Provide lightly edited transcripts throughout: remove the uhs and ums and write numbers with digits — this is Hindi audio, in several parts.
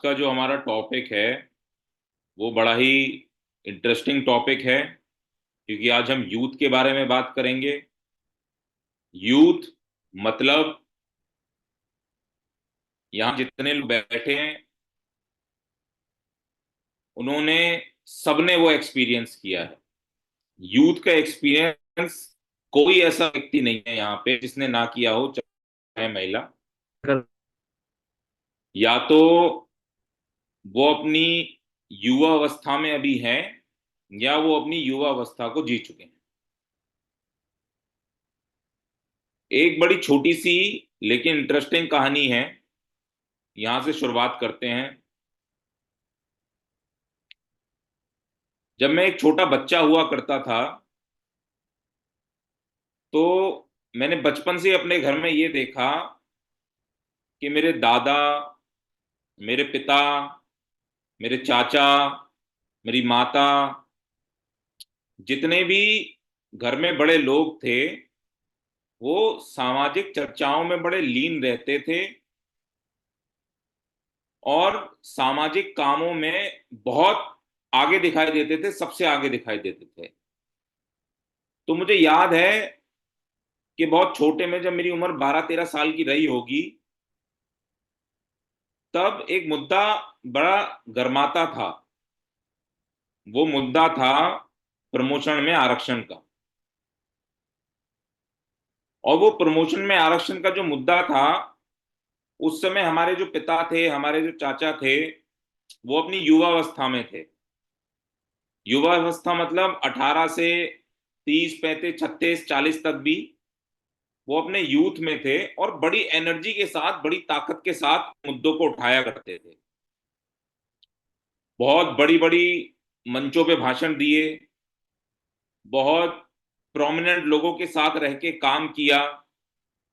का जो हमारा टॉपिक है वो बड़ा ही इंटरेस्टिंग टॉपिक है, क्योंकि आज हम यूथ के बारे में बात करेंगे। यूथ मतलब यहाँ जितने लोग बैठे हैं उन्होंने सबने वो एक्सपीरियंस किया है। यूथ का एक्सपीरियंस कोई ऐसा व्यक्ति नहीं है यहाँ पे जिसने ना किया हो, चाहे महिला, कर या तो वो अपनी युवा अवस्था में अभी है या वो अपनी युवा अवस्था को जी चुके हैं। एक बड़ी छोटी सी लेकिन इंटरेस्टिंग कहानी है, यहां से शुरुआत करते हैं। जब मैं एक छोटा बच्चा हुआ करता था तो मैंने बचपन से अपने घर में ये देखा कि मेरे दादा, मेरे पिता, मेरे चाचा, मेरी माता, जितने भी घर में बड़े लोग थे वो सामाजिक चर्चाओं में बड़े लीन रहते थे और सामाजिक कामों में बहुत आगे दिखाई देते थे, सबसे आगे दिखाई देते थे। तो मुझे याद है कि बहुत छोटे में, जब मेरी उम्र 12-13 साल की रही होगी, तब एक मुद्दा बड़ा गर्माता था। वो मुद्दा था प्रमोशन में आरक्षण का। और वो प्रमोशन में आरक्षण का जो मुद्दा था, उस समय हमारे जो पिता थे, हमारे जो चाचा थे, वो अपनी युवावस्था में थे। युवावस्था मतलब 18 से 30, 35, 36, 40 तक भी वो अपने यूथ में थे और बड़ी एनर्जी के साथ, बड़ी ताकत के साथ मुद्दों को उठाया करते थे। बहुत बड़ी बड़ी मंचों पे भाषण दिए, बहुत प्रोमिनेंट लोगों के साथ रह के काम किया।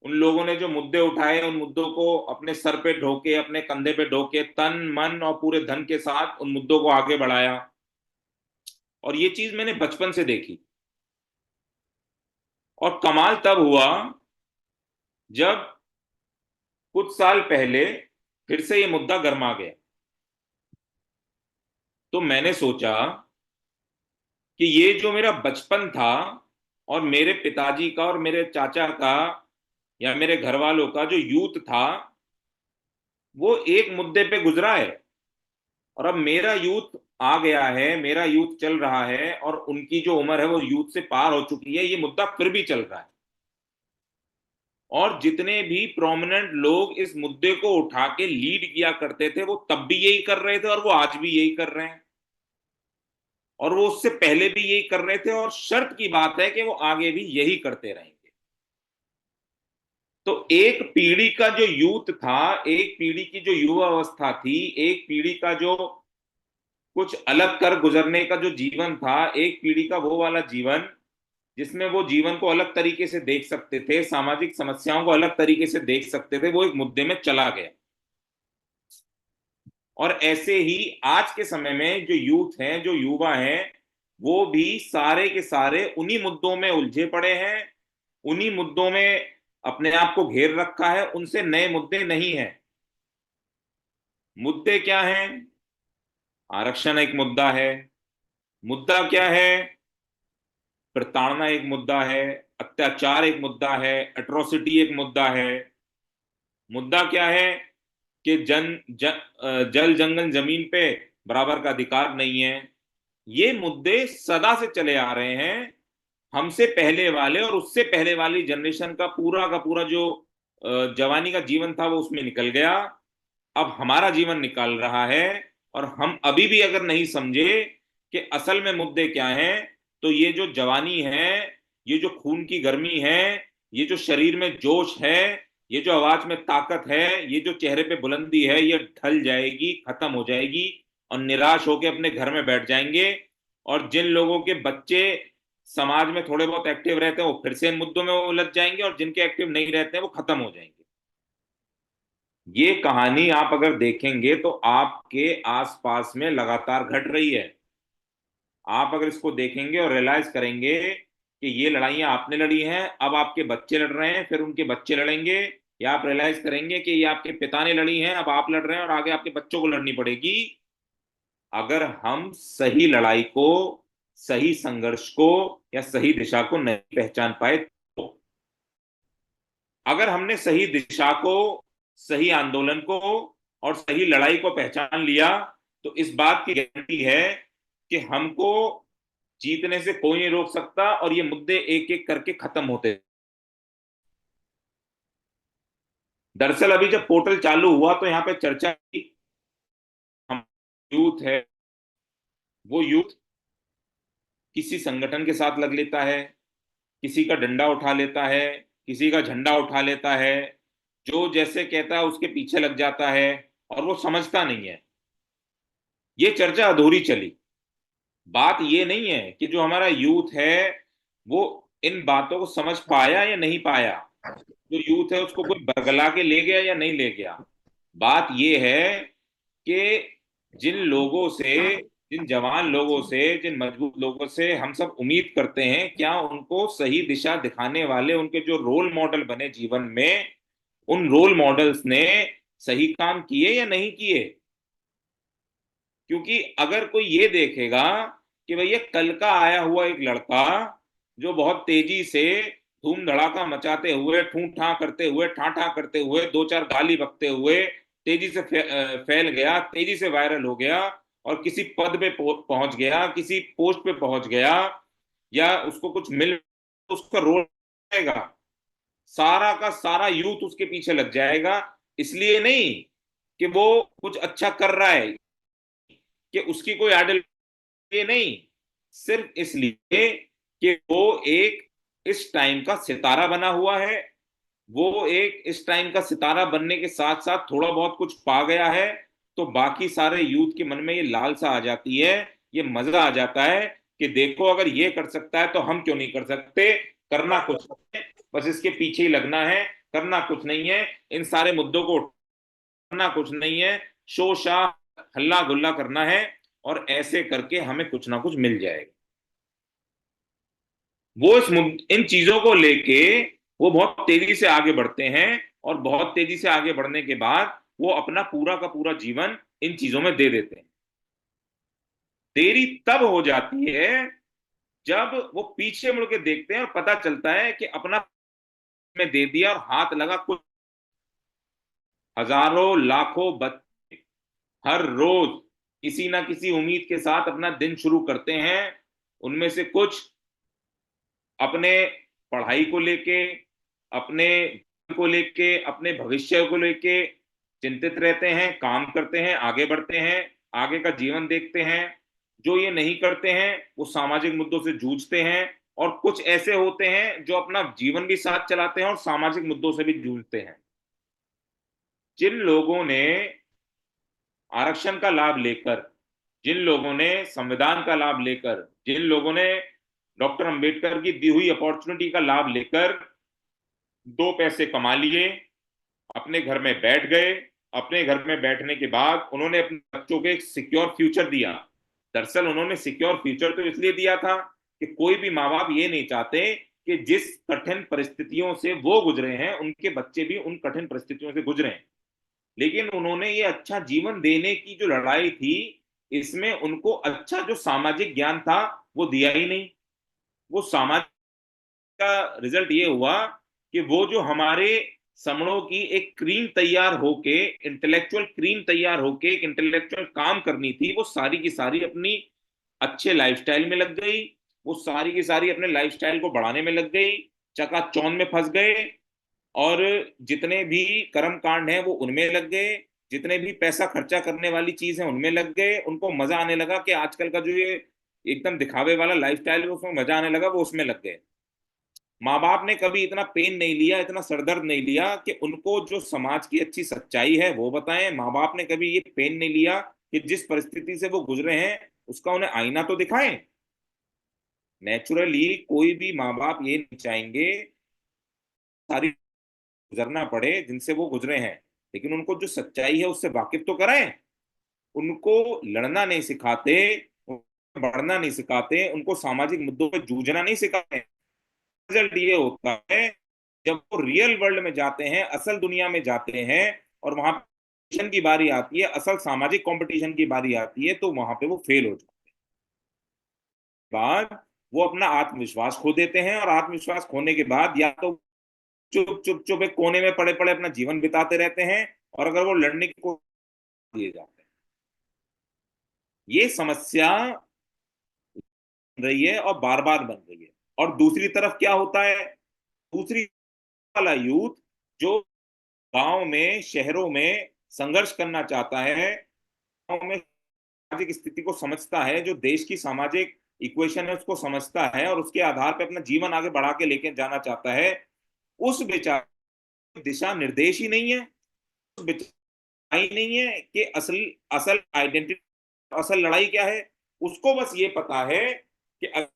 उन लोगों ने जो मुद्दे उठाए, उन मुद्दों को अपने सर पे ढोके, अपने कंधे पे ढोके, तन मन और पूरे धन के साथ उन मुद्दों को आगे बढ़ाया। और ये चीज मैंने बचपन से देखी। और कमाल तब हुआ जब कुछ साल पहले फिर से ये मुद्दा गर्मा गया। तो मैंने सोचा कि ये जो मेरा बचपन था और मेरे पिताजी का और मेरे चाचा का या मेरे घर वालों का जो यूथ था, वो एक मुद्दे पे गुजरा है। और अब मेरा यूथ आ गया है, मेरा यूथ चल रहा है और उनकी जो उम्र है वो यूथ से पार हो चुकी है, ये मुद्दा फिर भी चल रहा है। और जितने भी प्रोमिनेंट लोग इस मुद्दे को उठा के लीड किया करते थे, वो तब भी यही कर रहे थे और वो आज भी यही कर रहे हैं। और वो उससे पहले भी यही कर रहे थे, और शर्त की बात है कि वो आगे भी यही करते रहेंगे। तो एक पीढ़ी का जो यूथ था, एक पीढ़ी की जो युवा अवस्था थी, एक पीढ़ी का जो कुछ अलग कर गुजरने का जो जीवन था, एक पीढ़ी का वो वाला जीवन जिसमें वो जीवन को अलग तरीके से देख सकते थे, सामाजिक समस्याओं को अलग तरीके से देख सकते थे, वो एक मुद्दे में चला गया। और ऐसे ही आज के समय में जो यूथ हैं, जो युवा हैं, वो भी सारे के सारे उन्हीं मुद्दों में उलझे पड़े हैं, उन्हीं मुद्दों में अपने आप को घेर रखा है। उनसे नए मुद्दे नहीं हैं। मुद्दे क्या हैं? आरक्षण एक मुद्दा है। मुद्दा क्या है? प्रताड़ना एक मुद्दा है, अत्याचार एक मुद्दा है, एट्रोसिटी एक मुद्दा है। मुद्दा क्या है कि जल जंगल जमीन पे बराबर का अधिकार नहीं है। ये मुद्दे सदा से चले आ रहे हैं। हमसे पहले वाले और उससे पहले वाली जनरेशन का पूरा जो जवानी का जीवन था वो उसमें निकल गया। अब हमारा जीवन निकाल रहा है। और हम अभी भी अगर नहीं समझे कि असल में मुद्दे क्या हैं, तो ये जो जवानी है, ये जो खून की गर्मी है, ये जो शरीर में जोश है, ये जो आवाज में ताकत है, ये जो चेहरे पे बुलंदी है, ये ढल जाएगी, खत्म हो जाएगी। और निराश होकर अपने घर में बैठ जाएंगे। और जिन लोगों के बच्चे समाज में थोड़े बहुत एक्टिव रहते हैं वो फिर से इन मुद्दों में वो उलझ जाएंगे, और जिनके एक्टिव नहीं रहते हैं वो खत्म हो जाएंगे। ये कहानी आप अगर देखेंगे तो आपके आसपास में लगातार घट रही है। आप अगर इसको देखेंगे और रियलाइज करेंगे कि ये लड़ाइयां आपने लड़ी हैं, अब आपके बच्चे लड़ रहे हैं, फिर उनके बच्चे लड़ेंगे, या आप रियलाइज करेंगे कि ये आपके पिता ने लड़ी हैं, अब आप लड़ रहे हैं और आगे आपके बच्चों को लड़नी पड़ेगी। अगर हम सही लड़ाई को, सही संघर्ष को या सही दिशा को नहीं पहचान पाए तो। अगर हमने सही दिशा को, सही आंदोलन को और सही लड़ाई को पहचान लिया, तो इस बात की गारंटी है कि हमको जीतने से कोई नहीं रोक सकता और ये मुद्दे एक एक करके खत्म होते। दरअसल अभी जब पोर्टल चालू हुआ तो यहाँ पे चर्चा की, हम यूथ है, वो यूथ किसी संगठन के साथ लग लेता है, किसी का डंडा उठा लेता है, किसी का झंडा उठा लेता है, जो जैसे कहता है उसके पीछे लग जाता है और वो समझता नहीं है। ये चर्चा अधूरी चली। बात ये नहीं है कि जो हमारा यूथ है वो इन बातों को समझ पाया या नहीं पाया, जो यूथ है उसको कोई बरगला के ले गया या नहीं ले गया। बात ये है कि जिन लोगों से, जिन जवान लोगों से, जिन मजबूत लोगों से हम सब उम्मीद करते हैं, क्या उनको सही दिशा दिखाने वाले उनके जो रोल मॉडल बने जीवन में, उन रोल मॉडल्स ने सही काम किए या नहीं किए। क्योंकि अगर कोई ये देखेगा कि भैया कल का आया हुआ एक लड़का जो बहुत तेजी से धूम धड़ाका मचाते हुए, ठूं ठा करते हुए, ठा ठा करते हुए, दो चार गाली बकते हुए तेजी से फैल गया, तेजी से वायरल हो गया और किसी पद पे पहुंच गया, किसी पोस्ट पे पहुंच गया, या उसको कुछ मिल, उसका रोल आएगा, सारा का सारा यूथ उसके पीछे लग जाएगा। इसलिए नहीं कि वो कुछ अच्छा कर रहा है, कि उसकी कोई आइडल, ये नहीं, सिर्फ इसलिए कि वो एक इस टाइम का सितारा बना हुआ है। वो एक इस टाइम का सितारा बनने के साथ साथ थोड़ा बहुत कुछ पा गया है, तो बाकी सारे यूथ के मन में ये लालसा आ जाती है, ये मजा आ जाता है कि देखो अगर ये कर सकता है तो हम क्यों नहीं कर सकते। करना कुछ नहीं है, बस इसके पीछे ही लगना है। करना कुछ नहीं है, इन सारे मुद्दों को करना कुछ नहीं है, शोर हल्ला गुल्ला करना है और ऐसे करके हमें कुछ ना कुछ मिल जाएगा। वो इन चीजों को लेके वो बहुत तेजी से आगे बढ़ते हैं और बहुत तेजी से आगे बढ़ने के बाद वो अपना पूरा का पूरा जीवन इन चीजों में दे देते हैं। देरी तब हो जाती है जब वो पीछे मुड़ के देखते हैं और पता चलता है कि अपना में दे दिया और हाथ लगा कुछ। हजारों लाखों बच्चे हर रोज किसी ना किसी उम्मीद के साथ अपना दिन शुरू करते हैं। उनमें से कुछ अपने पढ़ाई को लेके, अपने को लेके, अपने भविष्य को लेके चिंतित रहते हैं, काम करते हैं, आगे बढ़ते हैं, आगे का जीवन देखते हैं। जो ये नहीं करते हैं वो सामाजिक मुद्दों से जूझते हैं, और कुछ ऐसे होते हैं जो अपना जीवन भी साथ चलाते हैं और सामाजिक मुद्दों से भी जूझते हैं। जिन लोगों ने आरक्षण का लाभ लेकर, जिन लोगों ने संविधान का लाभ लेकर, जिन लोगों ने डॉक्टर अंबेडकर की दी हुई अपॉर्चुनिटी का लाभ लेकर दो पैसे कमा लिए, अपने घर में बैठ गए, अपने घर में बैठने के बाद उन्होंने अपने बच्चों को एक सिक्योर फ्यूचर दिया। दरअसल उन्होंने सिक्योर फ्यूचर तो इसलिए दिया था कि कोई भी माँ बाप ये नहीं चाहते कि जिस कठिन परिस्थितियों से वो गुजरे हैं उनके बच्चे भी उन कठिन परिस्थितियों से गुजरे हैं। लेकिन उन्होंने ये अच्छा जीवन देने की जो लड़ाई थी, इसमें उनको अच्छा जो सामाजिक ज्ञान था वो दिया ही नहीं। वो सामाजिक का रिजल्ट ये हुआ कि वो जो हमारे समणों की एक क्रीम तैयार होके, इंटेलेक्चुअल क्रीम तैयार होके एक इंटेलेक्चुअल काम करनी थी, वो सारी की सारी अपनी अच्छे लाइफस्टाइल में लग गई। वो सारी की सारी अपने लाइफस्टाइल को बढ़ाने में लग गई, चकाचौंध में फंस गए, और जितने भी कर्म कांड हैं वो उनमें लग गए, जितने भी पैसा खर्चा करने वाली चीज है उनमें लग गए। उनको मजा आने लगा कि आजकल का जो ये एकदम दिखावे वाला लाइफस्टाइल है उसमें मजा आने लगा, वो उसमें लग गए। माँ बाप ने कभी इतना पेन नहीं लिया, इतना सरदर्द नहीं लिया कि उनको जो समाज की अच्छी सच्चाई है वो बताएं। माँ बाप ने कभी ये पेन नहीं लिया कि जिस परिस्थिति से वो गुजरे हैं उसका उन्हें आईना तो दिखाएं। नेचुरली कोई भी माँ बाप ये नहीं चाहेंगे सारी गुजरना पड़े जिनसे वो गुजरे हैं, लेकिन उनको जो सच्चाई है उससे वाकिफ तो कराएं। उनको लड़ना नहीं सिखाते, बढ़ना नहीं सिखाते, उनको सामाजिक मुद्दों पर जूझना नहीं सिखाते। रिजल्ट ये होता है जब वो रियल वर्ल्ड में जाते हैं, असल दुनिया में जाते हैं, और वहां कंपटीशन की बारी आती है, असल सामाजिक कंपटीशन की बारी आती है, तो वहां पे वो फेल हो जाते हैं। बाद वो अपना आत्मविश्वास खो देते हैं, और आत्मविश्वास खोने के बाद या तो चुप चुप चुप एक कोने में पड़े पड़े अपना जीवन बिताते रहते हैं, और अगर वो लड़ने की कोशिश दिए जाते हैं। ये समस्या बन रही है और बार बार बन रही है। और दूसरी तरफ क्या होता है, दूसरी वाला यूथ जो गांव में, शहरों में संघर्ष करना चाहता है, गांव में सामाजिक स्थिति को समझता है, जो देश की सामाजिक इक्वेशन है उसको समझता है, और उसके आधार पर अपना जीवन आगे बढ़ा के लेके जाना चाहता है, उस बेचारे दिशा निर्देश ही नहीं है, उस बेचारे ही नहीं है कि असल असल आइडेंटिटी, असल लड़ाई क्या है। उसको बस ये पता है कि अगर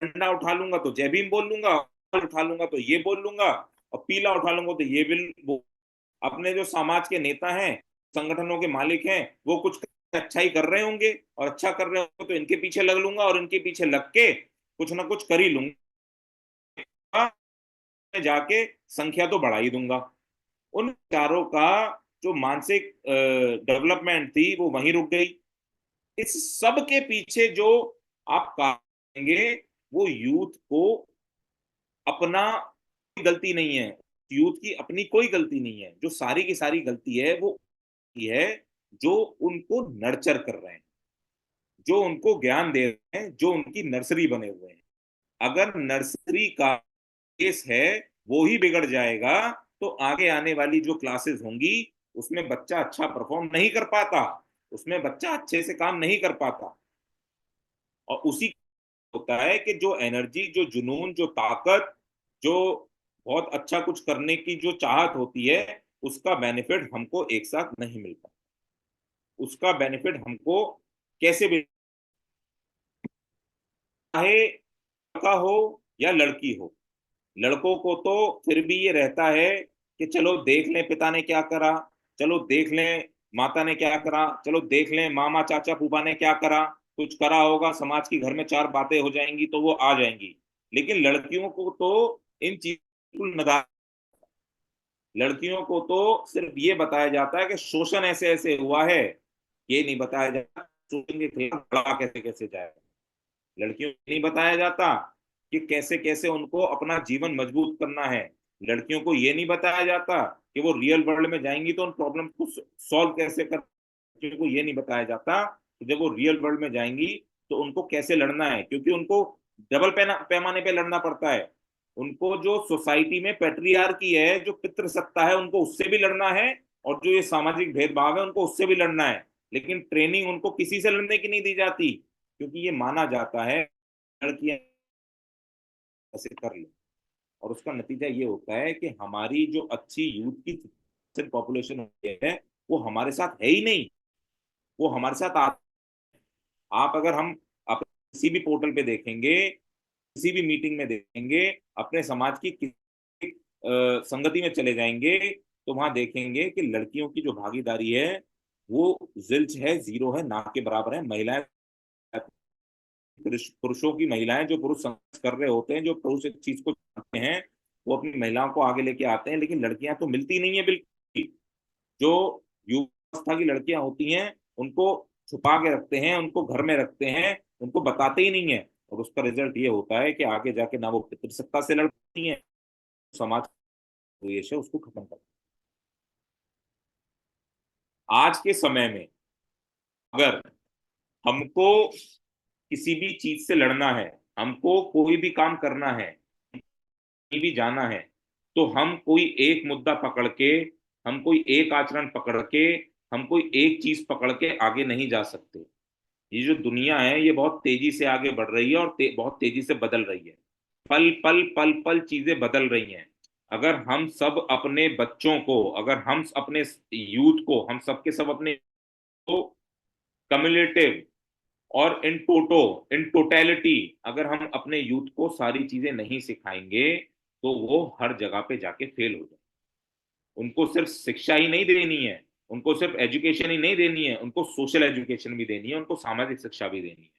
डंडा उठा लूंगा तो जय भीम बोल लूंगा, उठा लूंगा तो ये बोल लूंगा, और पीला उठा लूंगा तो ये बिल। अपने जो समाज के नेता हैं, संगठनों के मालिक हैं, वो कुछ अच्छा ही कर रहे होंगे, और अच्छा कर रहे होंगे तो इनके पीछे लग लूंगा, और इनके पीछे लग के कुछ ना कुछ कर ही लूंगा, जाके संख्या तो बढ़ा ही दूंगा। उन चारों का जो मानसिक डेवलपमेंट थी वो वहीं रुक गई। इस सब के पीछे जो आप कहेंगे, वो यूथ को अपना गलती नहीं है, यूथ की अपनी कोई गलती नहीं है। जो सारी की सारी गलती है वो है जो उनको नर्चर कर रहे हैं, जो उनको ज्ञान दे रहे हैं, जो उनकी नर्सरी बने हुए हैं। अगर नर्सरी का केस है वो ही बिगड़ जाएगा, तो आगे आने वाली जो क्लासेस होंगी उसमें बच्चा अच्छा परफॉर्म नहीं कर पाता, उसमें बच्चा अच्छे से काम नहीं कर पाता। और उसी होता है कि जो एनर्जी, जो जुनून, जो ताकत, जो बहुत अच्छा कुछ करने की जो चाहत होती है, उसका बेनिफिट हमको एक साथ नहीं मिलता। उसका बेनिफिट हमको कैसे भी, चाहे लड़का हो या लड़की हो, लड़कों को तो फिर भी ये रहता है कि चलो देख लें पिता ने क्या करा, चलो देख लें माता ने क्या करा, चलो देख लें मामा चाचा फूफा ने क्या करा, कुछ करा होगा, समाज की घर में चार बातें हो जाएंगी तो वो आ जाएंगी। लेकिन लड़कियों को तो इन चीजों नदार, लड़कियों को तो सिर्फ ये बताया जाता है कि शोषण ऐसे ऐसे हुआ है, ये नहीं बताया जाता शोषण के खिलाफ लड़ा कैसे कैसे जाएगा। लड़कियों को नहीं बताया जाता कि कैसे कैसे उनको अपना जीवन मजबूत करना है। लड़कियों को ये नहीं बताया जाता कि वो रियल वर्ल्ड में जाएंगी तो उन प्रॉब्लम को सॉल्व कैसे कर। लड़कियों को ये नहीं बताया जाता कि जब वो रियल वर्ल्ड में जाएंगी तो उनको कैसे लड़ना है, क्योंकि उनको डबल पैमाने पे लड़ना पड़ता है। उनको जो सोसाइटी में पेट्रियार्की है, जो पितृसत्ता है, उनको उससे भी लड़ना है, और जो ये सामाजिक भेदभाव है उनको उससे भी लड़ना है। लेकिन ट्रेनिंग उनको किसी से लड़ने की नहीं दी जाती, क्योंकि ये माना जाता है लड़कियां ऐसे कर ले। और उसका नतीजा ये होता है कि हमारी जो अच्छी यूथ की पॉपुलेशन होती है वो हमारे साथ है ही नहीं, वो हमारे साथ आप अगर हम किसी भी पोर्टल पे देखेंगे, किसी भी मीटिंग में देखेंगे, अपने समाज की किसी संगति में चले जाएंगे, तो वहां देखेंगे कि लड़कियों की जो भागीदारी है वो जिल्च है, जीरो है, ना के बराबर है। महिलाएं, पुरुषों की महिलाएं, जो पुरुष संघर्ष कर रहे होते हैं, जो पुरुष इस चीज को जानते हैं, वो अपनी महिलाओं को आगे लेके आते हैं, लेकिन लड़कियां तो मिलती नहीं है बिल्कुल। जो युवावस्था की लड़कियां होती हैं उनको छुपा के रखते हैं, उनको घर में रखते हैं, उनको बताते ही नहीं है, और उसका रिजल्ट ये होता है कि आगे जाके ना वो पितृसत्ता से लड़ती हैं, समाज द्वेष है उसको खत्म कर। आज के समय में अगर हमको किसी भी चीज से लड़ना है, हमको कोई भी काम करना है, कहीं भी जाना है, तो हम कोई एक मुद्दा पकड़ के, हम कोई एक आचरण पकड़ के, हम कोई एक चीज पकड़ के आगे नहीं जा सकते। ये जो दुनिया है ये बहुत तेजी से आगे बढ़ रही है, और बहुत तेजी से बदल रही है। पल पल पल पल चीजें बदल रही हैं। अगर हम सब अपने बच्चों को, अगर हम अपने यूथ को, हम सबके सब अपने को कम्युलेटिव और इन टोटैलिटी, अगर हम अपने यूथ को सारी चीजें नहीं सिखाएंगे तो वो हर जगह पे जाके फेल हो जाए। उनको सिर्फ शिक्षा ही नहीं देनी है, उनको सिर्फ एजुकेशन ही नहीं देनी है, उनको सोशल एजुकेशन भी देनी है, उनको सामाजिक शिक्षा भी देनी है।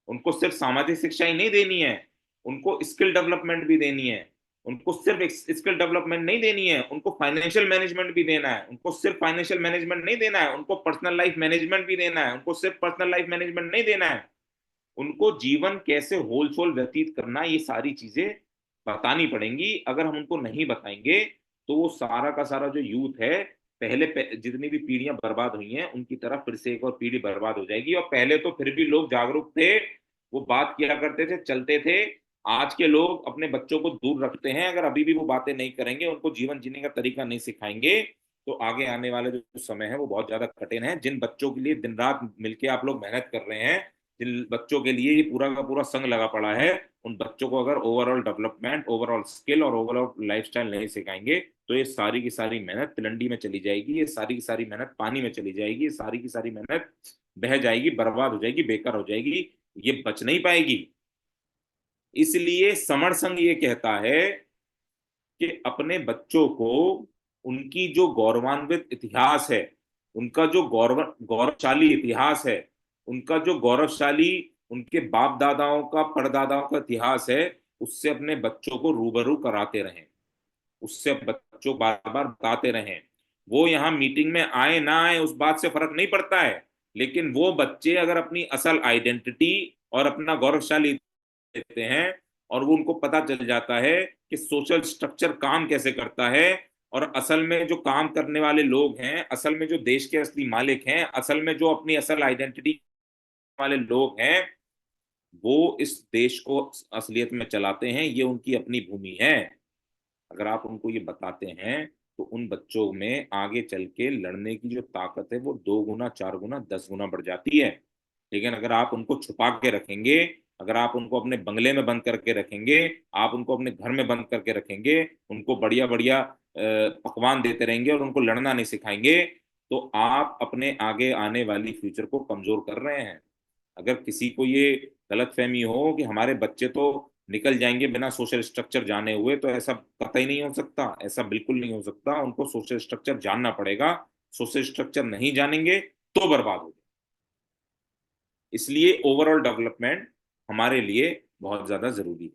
उनको सिर्फ सामाजिक शिक्षा ही नहीं देनी है, उनको स्किल डेवलपमेंट भी देनी है। उनको सिर्फ स्किल डेवलपमेंट नहीं देनी है, उनको फाइनेंशियल मैनेजमेंट भी देना है। उनको सिर्फ फाइनेंशियल मैनेजमेंट नहीं देना है, उनको पर्सनल लाइफ मैनेजमेंट भी देना है। उनको सिर्फ पर्सनल लाइफ मैनेजमेंट नहीं देना है, उनको जीवन कैसे होल सोल व्यतीत करना, ये सारी चीजें बतानी पड़ेंगी। अगर हम उनको नहीं बताएंगे तो वो सारा का सारा जो यूथ है, जितनी भी पीढ़ियां बर्बाद हुई हैं उनकी तरफ फिर से एक और पीढ़ी बर्बाद हो जाएगी। और पहले तो फिर भी लोग जागरूक थे, वो बात किया करते थे, चलते थे। आज के लोग अपने बच्चों को दूर रखते हैं। अगर अभी भी वो बातें नहीं करेंगे, उनको जीवन जीने का तरीका नहीं सिखाएंगे, तो आगे आने वाले जो समय है वो बहुत ज्यादा कठिन है। जिन बच्चों के लिए दिन रात मिलके आप लोग मेहनत कर रहे हैं, जिन बच्चों के लिए ये पूरा का पूरा संग लगा पड़ा है, उन बच्चों को अगर ओवरऑल डेवलपमेंट, ओवरऑल स्किल और ओवरऑल लाइफस्टाइल नहीं सिखाएंगे, तो ये सारी की सारी मेहनत तिलंडी में चली जाएगी, ये सारी की सारी मेहनत पानी में चली जाएगी, ये सारी की सारी मेहनत बह जाएगी, बर्बाद हो जाएगी, बेकार हो जाएगी, ये बच नहीं पाएगी। इसलिए समर संघ ये कहता है कि अपने बच्चों को उनकी जो गौरवान्वित इतिहास है, उनका जो गौरवशाली इतिहास है, उनका जो गौरवशाली उनके बाप दादाओं का परदादाओं का इतिहास है, उससे अपने बच्चों को रूबरू कराते रहें, उससे बच्चों बार बार बताते रहें। वो यहाँ मीटिंग में आए ना आए उस बात से फर्क नहीं पड़ता है, लेकिन वो बच्चे अगर अपनी असल आइडेंटिटी और अपना गौरवशाली देते हैं, और वो उनको पता चल जाता है कि सोशल स्ट्रक्चर काम कैसे करता है, और असल में जो काम करने वाले लोग हैं, असल में जो देश के असली मालिक हैं, असल में जो अपनी असल आइडेंटिटी वाले लोग हैं, वो इस देश को असलियत में चलाते हैं, ये उनकी अपनी भूमि है। अगर आप उनको ये बताते हैं, तो उन बच्चों में आगे चल के लड़ने की जो ताकत है वो 2 गुना, 4 गुना, 10 गुना बढ़ जाती है। लेकिन अगर आप उनको छुपा के रखेंगे, अगर आप उनको अपने बंगले में बंद करके रखेंगे, आप उनको अपने घर में बंद करके रखेंगे, उनको बढ़िया बढ़िया पकवान देते रहेंगे और उनको लड़ना नहीं सिखाएंगे, तो आप अपने आगे आने वाली फ्यूचर को कमजोर कर रहे हैं। अगर किसी को ये गलतफहमी हो कि हमारे बच्चे तो निकल जाएंगे बिना सोशल स्ट्रक्चर जाने हुए, तो ऐसा कतई नहीं हो सकता, ऐसा बिल्कुल नहीं हो सकता। उनको सोशल स्ट्रक्चर जानना पड़ेगा। सोशल स्ट्रक्चर नहीं जानेंगे तो बर्बाद हो जाए। इसलिए ओवरऑल डेवलपमेंट हमारे लिए बहुत ज्यादा जरूरी है।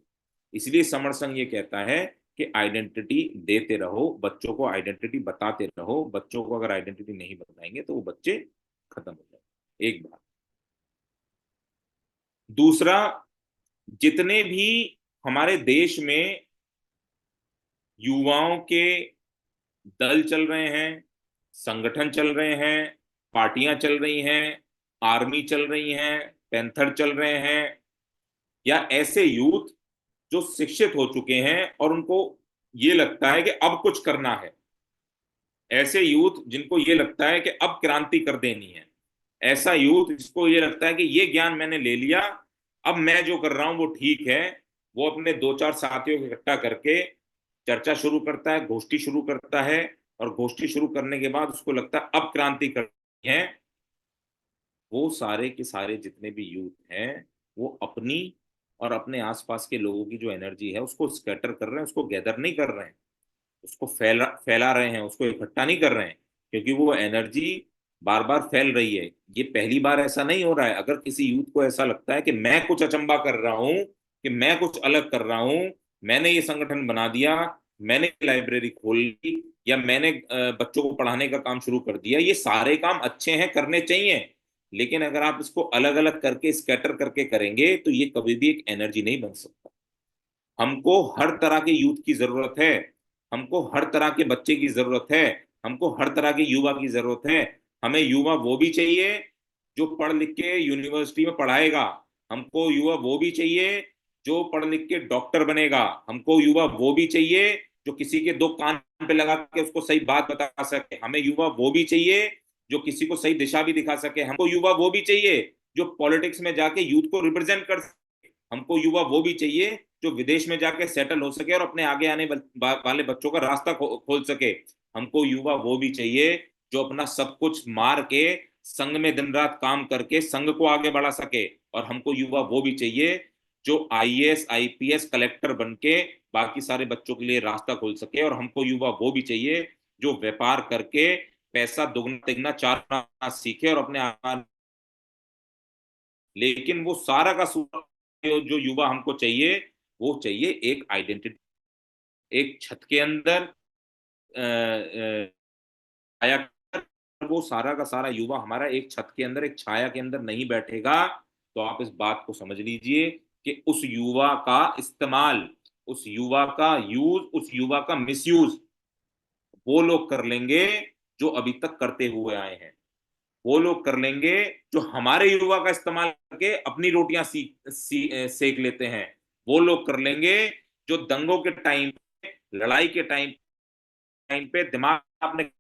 इसलिए समर संघ ये कहता है कि आइडेंटिटी देते रहो, बच्चों को आइडेंटिटी बताते रहो। बच्चों को अगर आइडेंटिटी नहीं बताएंगे तो वो बच्चे खत्म हो जाएंगे। एक बात। दूसरा, जितने भी हमारे देश में युवाओं के दल चल रहे हैं, संगठन चल रहे हैं, पार्टियां चल रही हैं, आर्मी चल रही हैं, पैंथर चल रहे हैं, या ऐसे यूथ जो शिक्षित हो चुके हैं और उनको ये लगता है कि अब कुछ करना है, ऐसे यूथ जिनको ये लगता है कि अब क्रांति कर देनी है, ऐसा यूथ जिसको ये लगता है कि ये ज्ञान मैंने ले लिया, अब मैं जो कर रहा हूं वो ठीक है, वो अपने दो चार साथियों को इकट्ठा करके चर्चा शुरू करता है, गोष्ठी शुरू करता है, और गोष्ठी शुरू करने के बाद उसको लगता है अब क्रांति करनी है। वो सारे के सारे जितने भी यूथ हैं, वो अपनी और अपने आसपास के लोगों की जो एनर्जी है उसको स्कैटर कर रहे हैं, उसको गैदर नहीं कर रहे हैं, उसको फैला फैला रहे हैं, उसको इकट्ठा नहीं कर रहे हैं, क्योंकि वो एनर्जी बार बार फैल रही है। ये पहली बार ऐसा नहीं हो रहा है। अगर किसी यूथ को ऐसा लगता है कि मैं कुछ अचंबा कर रहा हूं, कि मैं कुछ अलग कर रहा हूं, मैंने ये संगठन बना दिया, मैंने लाइब्रेरी खोल ली, या मैंने बच्चों को पढ़ाने का काम शुरू कर दिया, ये सारे काम अच्छे हैं, करने चाहिए, लेकिन अगर आप इसको अलग अलग करके स्कैटर करके करेंगे तो ये कभी भी एक एनर्जी नहीं बन सकता। हमको हर तरह के यूथ की जरूरत है, हमको हर तरह के बच्चे की जरूरत है, हमको हर तरह के युवा की जरूरत है। हमें युवा वो भी चाहिए जो पढ़ लिख के यूनिवर्सिटी में पढ़ाएगा, हमको युवा वो भी चाहिए जो पढ़ लिख के डॉक्टर बनेगा, हमको युवा वो भी चाहिए जो किसी के दो कान पे लगा के उसको सही बात बता सके, हमें युवा वो भी चाहिए जो किसी को सही दिशा भी दिखा सके, हमको युवा वो भी चाहिए जो पॉलिटिक्स में जाके यूथ को रिप्रेजेंट कर सके, हमको युवा वो भी चाहिए जो विदेश में जाके सेटल हो सके और अपने आगे आने वाले बच्चों का रास्ता खोल सके, हमको युवा वो भी चाहिए जो अपना सब कुछ मार के संघ में दिन रात काम करके संघ को आगे बढ़ा सके, और हमको युवा वो भी चाहिए जो आईएएस आईपीएस कलेक्टर बन के बाकी सारे बच्चों के लिए रास्ता खोल सके, और हमको युवा वो भी चाहिए जो व्यापार करके पैसा दुगना तिगना चार गुना सीखे और अपने। लेकिन वो सारा का जो युवा हमको चाहिए, वो चाहिए एक आइडेंटिटी। एक छत के अंदर छाया, वो सारा का सारा युवा हमारा एक छत के अंदर, एक छाया के अंदर नहीं बैठेगा, तो आप इस बात को समझ लीजिए कि उस युवा का इस्तेमाल, उस युवा का यूज, उस युवा का मिसयूज वो लोग कर लेंगे जो अभी तक करते हुए आए हैं। वो लोग कर लेंगे जो हमारे युवा का इस्तेमाल करके अपनी रोटियां सेक लेते हैं। वो लोग कर लेंगे जो दंगों के टाइम, लड़ाई के टाइम टाइम पे दिमाग अपने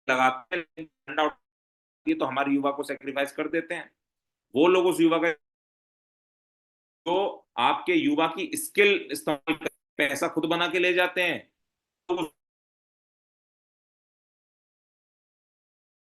लगाते हैं, ठंडा उठाती है तो हमारे युवा को सेक्रीफाइस कर देते हैं। वो लोग उस युवा का, तो आपके युवा की स्किल इस्तेमाल कर पैसा खुद बना के ले जाते हैं, तो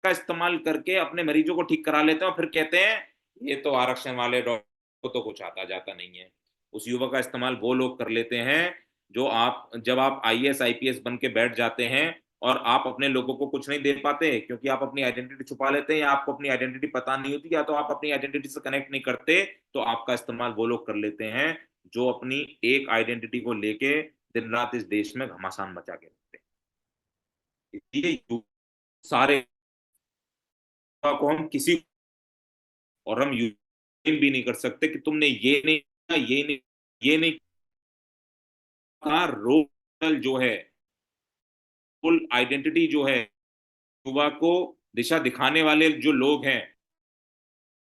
का इस्तेमाल करके अपने मरीजों को ठीक करा लेते हैं और फिर कहते हैं ये तो आरक्षण वाले डॉक्टर को तो कुछ आता जाता नहीं है। उस युवा का इस्तेमाल वो लोग कर लेते हैं जो आप, जब आप आईएएस आईपीएस बन के बैठ जाते हैं और आप अपने लोगों को कुछ नहीं दे पाते क्योंकि आप अपनी आइडेंटिटी छुपा लेते हैं, या आपको अपनी आइडेंटिटी पता नहीं होती, या तो आप अपनी आइडेंटिटी से कनेक्ट नहीं करते, तो आपका इस्तेमाल वो लोग कर लेते हैं जो अपनी एक आइडेंटिटी को लेके दिन रात इस देश में घमासान मचा के रखते हैं। इसलिए सारे को हम किसी, और हम यूज भी नहीं कर सकते कि तुमने ये नहीं किया, ये नहीं का रोल जो है, फुल आइडेंटिटी जो है, युवा को दिशा दिखाने वाले जो लोग हैं,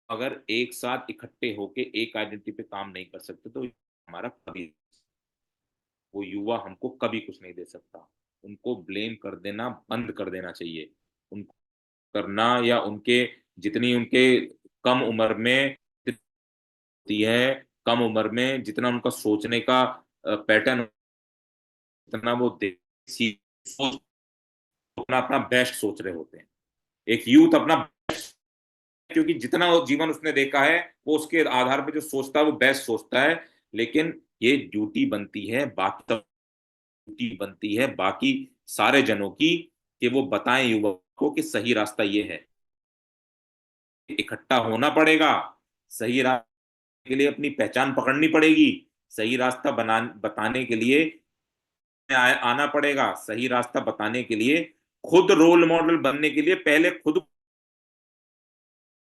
अगर एक साथ इकट्ठे होके एक आइडेंटिटी पे काम नहीं कर सकते तो हमारा कभी, वो युवा हमको कभी कुछ नहीं दे सकता। उनको ब्लेम कर देना बंद कर देना चाहिए, उनको करना, या उनके जितनी उनके कम उम्र में होती है, कम उम्र में जितना उनका सोचने का पैटर्न, जितना वो सोच, अपना अपना बेस्ट सोच रहे होते हैं। एक यूथ अपना, क्योंकि जितना वो जीवन उसने देखा है वो उसके आधार पे जो सोचता है वो बेस्ट सोचता है। लेकिन ये ड्यूटी बनती है, बाकी ड्यूटी बनती है बाकी सारे जनों की कि वो बताएं युवक को कि सही रास्ता ये है। इकट्ठा होना पड़ेगा, सही रास्ते के लिए अपनी पहचान पकड़नी पड़ेगी, सही रास्ता बना बताने के लिए आना पड़ेगा, सही रास्ता बताने के लिए खुद रोल मॉडल बनने के लिए पहले खुद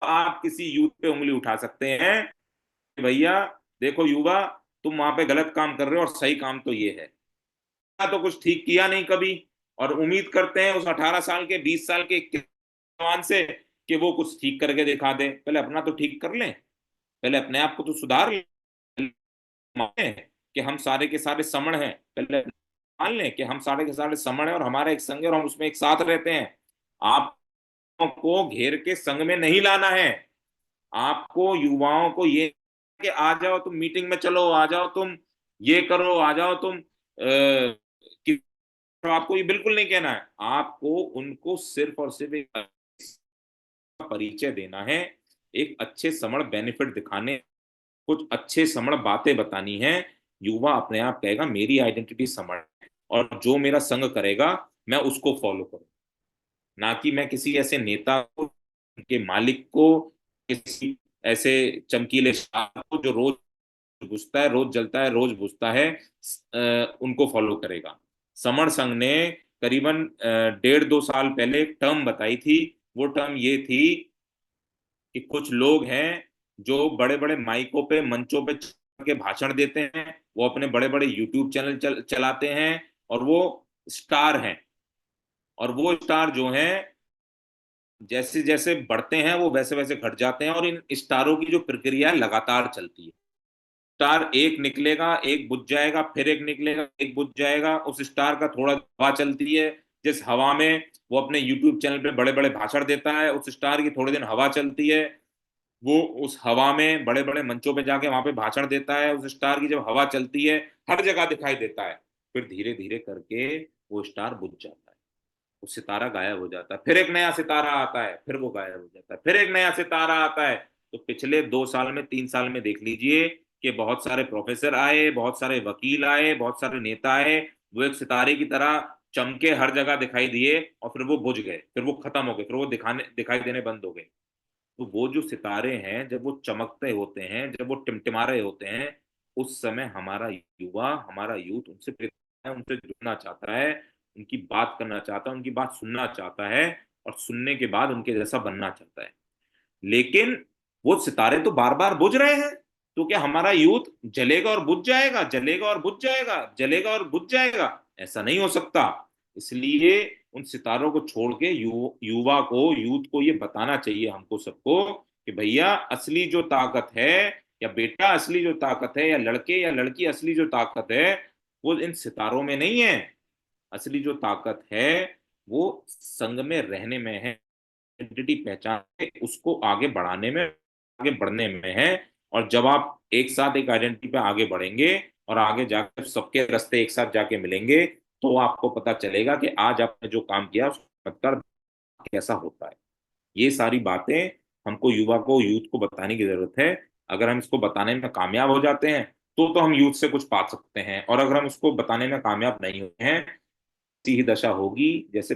आप किसी यूथ पे उंगली उठा सकते हैं कि भैया देखो युवा, तुम वहां पे गलत काम कर रहे हो और सही काम तो ये है। तो कुछ ठीक किया नहीं कभी, और उम्मीद करते हैं उस 18 साल के 20 साल के जवान से कि वो कुछ ठीक करके दिखा दे। पहले अपना तो ठीक कर लें, पहले अपने आप को तो सुधार लें कि हम सारे के सारे समण हैं। पहले मान लें कि हम सारे के सारे समण हैं और हमारा एक संघ है और हम उसमें एक साथ रहते हैं। आपको घेर के संघ में नहीं लाना है, आपको युवाओं को ये कि आ जाओ तुम मीटिंग में, चलो आ जाओ तुम ये करो, आ जाओ तुम आपको ये बिल्कुल नहीं कहना है। आपको उनको सिर्फ और सिर्फ एक परिचय देना है, एक अच्छे समण बेनिफिट दिखाने, कुछ अच्छे समण बातें बतानी है। युवा अपने आप कहेगा मेरी आइडेंटिटी समण है और जो मेरा संग करेगा मैं उसको फॉलो करूँ, ना कि मैं किसी ऐसे नेता को, के मालिक को, किसी ऐसे चमकीले शाह को जो रोज घुसता है, रोज जलता है, रोज बुझता है, उनको फॉलो करेगा। समर संघ ने करीबन 1.5-2 साल पहले एक टर्म बताई थी। वो टर्म ये थी कि कुछ लोग हैं जो बड़े बड़े माइकों पे, मंचों पे चढ़ के भाषण देते हैं, वो अपने बड़े बड़े यूट्यूब चैनल चलाते हैं और वो स्टार हैं। और वो स्टार जो हैं जैसे जैसे बढ़ते हैं वो वैसे वैसे घट जाते हैं, और इन स्टारों की जो प्रक्रिया लगातार चलती है। स्टार एक निकलेगा, एक बुझ जाएगा, फिर एक निकलेगा, एक बुझ जाएगा, उस स्टार का थोड़ा हवा चलती है, जिस हवा में वो अपने यूट्यूब चैनल पे बड़े बड़े भाषण देता है, उस स्टार की थोड़े दिन हवा चलती है, वो उस हवा में बड़े बड़े मंचों पे जाके वहां पे भाषण देता है। उस स्टार की जब हवा चलती है हर जगह दिखाई देता है, फिर धीरे धीरे करके वो स्टार बुझ जाता है, वो सितारा गायब हो जाता है, फिर एक नया सितारा आता है, फिर वो गायब हो जाता है, फिर एक नया सितारा आता है। तो पिछले 2 साल में, 3 साल में देख लीजिए कि बहुत सारे प्रोफेसर आए, बहुत सारे वकील आए, बहुत सारे नेता आए, वो एक सितारे की तरह चमके हर जगह दिखाई दिए और फिर वो बुझ गए, फिर वो खत्म हो गए, फिर वो दिखाई देने बंद हो गए। तो वो जो सितारे हैं जब वो चमकते होते हैं, जब वो टिमटिमा रहे होते हैं, उस समय हमारा युवा, हमारा यूथ उनसे प्रेरित है, उनसे जुड़ना चाहता है, उनकी बात करना चाहता है, उनकी बात सुनना चाहता है, और सुनने के बाद उनके जैसा बनना चाहता है। लेकिन वो सितारे तो बार बार बुझ रहे हैं। तो क्या हमारा यूथ जलेगा और बुझ जाएगा, जलेगा और बुझ जाएगा, जलेगा और बुझ जाएगा? ऐसा नहीं हो सकता। इसलिए उन सितारों को छोड़ के युवा को, यूथ को ये बताना चाहिए हमको सबको कि भैया असली जो ताकत है, या बेटा असली जो ताकत है, या लड़के या लड़की असली जो ताकत है, वो इन सितारों में नहीं है। असली जो ताकत है वो संग में रहने में है, आइडेंटिटी पहचान के उसको आगे बढ़ाने में, आगे बढ़ने में है। और जब आप एक साथ एक आइडेंटिटी पे आगे बढ़ेंगे और आगे जाकर सबके रास्ते एक साथ जाके मिलेंगे, तो आपको पता चलेगा कि आज आपने जो काम किया उसका चमत्कार कैसा होता है। ये सारी बातें हमको युवा को, यूथ को बताने की जरूरत है। अगर हम इसको बताने में कामयाब हो जाते हैं तो हम यूथ से कुछ पा सकते हैं, और अगर हम उसको बताने में कामयाब नहीं हुए हैं, ऐसी ही दशा होगी जैसे,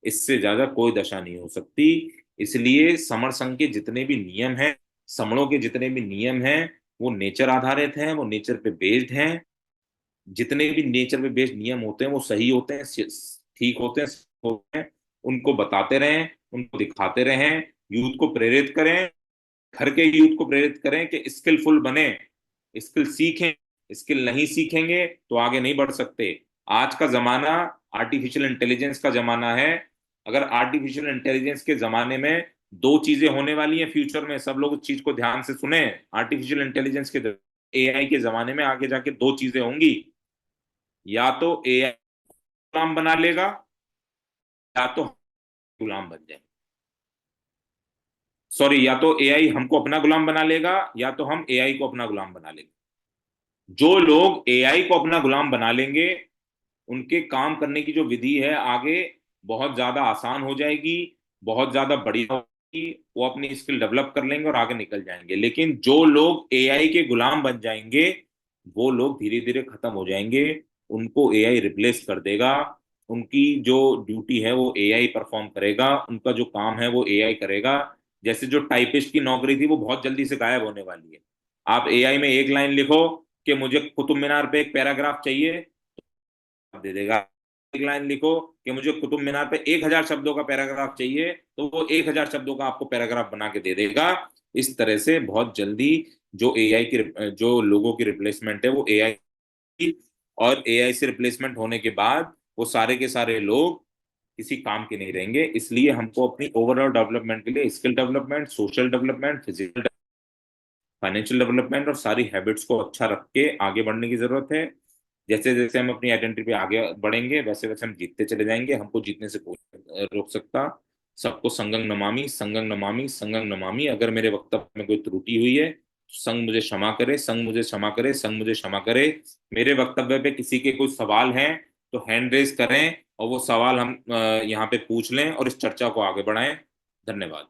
इससे ज्यादा कोई दशा नहीं हो सकती। इसलिए समर संघ के जितने भी नियम हैं, समणों के जितने भी नियम हैं, वो नेचर आधारित हैं, वो नेचर पे बेस्ड हैं। जितने भी नेचर पे बेस्ड नियम होते हैं वो सही होते हैं, ठीक होते हैं, होते हैं। उनको बताते रहें, उनको दिखाते रहें, यूथ को प्रेरित करें, घर के यूथ को प्रेरित करें कि स्किलफुल बने, स्किल सीखें। स्किल नहीं सीखेंगे तो आगे नहीं बढ़ सकते। आज का जमाना आर्टिफिशियल इंटेलिजेंस का जमाना है। अगर आर्टिफिशियल इंटेलिजेंस के जमाने में दो चीजें होने वाली हैं फ्यूचर में, सब लोग उस चीज को ध्यान से सुने। आर्टिफिशियल इंटेलिजेंस के, एआई के जमाने में आगे जाके दो चीजें होंगी। या तो एआई गुलाम बना लेगा, या तो गुलाम बन जाए, सॉरी, या तो एआई हमको अपना गुलाम बना लेगा, या तो हम एआई को अपना गुलाम बना लेंगे। जो लोग एआई को अपना गुलाम बना लेंगे, उनके काम करने की जो विधि है आगे बहुत ज्यादा आसान हो जाएगी, बहुत ज्यादा बढ़िया होगी। वो अपनी स्किल डेवलप कर लेंगे और आगे निकल जाएंगे। लेकिन जो लोग एआई के गुलाम बन जाएंगे, वो लोग धीरे धीरे खत्म हो जाएंगे। उनको एआई रिप्लेस कर देगा। उनकी जो ड्यूटी है वो एआई परफॉर्म करेगा, उनका जो काम है वो एआई करेगा। जैसे जो टाइपिस्ट की नौकरी थी वो बहुत जल्दी से गायब होने वाली है। आप एआई में एक लाइन लिखो कि मुझे कुतुब मीनार पे एक पैराग्राफ चाहिए, दे देगा। एक लाइन लिखो कि मुझे कुतुब मीनार पे 1,000 शब्दों का पैराग्राफ चाहिए, तो वो 1,000 शब्दों का आपको पैराग्राफ बना के दे देगा। इस तरह से बहुत जल्दी जो एआई की, जो लोगों की रिप्लेसमेंट है वो एआई, और एआई से रिप्लेसमेंट होने के बाद वो सारे के सारे लोग किसी काम के नहीं रहेंगे। इसलिए हमको अपनी ओवरऑल डेवलपमेंट के लिए skill development, social development, physical, financial development और सारी हैबिट्स को अच्छा रख के आगे बढ़ने की जरूरत है। जैसे जैसे हम अपनी आइडेंटिटी पे आगे बढ़ेंगे, वैसे वैसे हम जीतते चले जाएंगे। हमको जीतने से कोई नहीं रोक सकता। सबको संगं नमामि, संगं नमामि, संगं नमामि। अगर मेरे वक्तव्य में कोई त्रुटि हुई है तो संग मुझे क्षमा करे, संग मुझे क्षमा करे, संग मुझे क्षमा करे। मेरे वक्तव्य पे किसी के कोई सवाल हैं तो हैंड रेज करें, और वो सवाल हम यहाँ पे पूछ लें और इस चर्चा को आगे बढ़ाएं। धन्यवाद।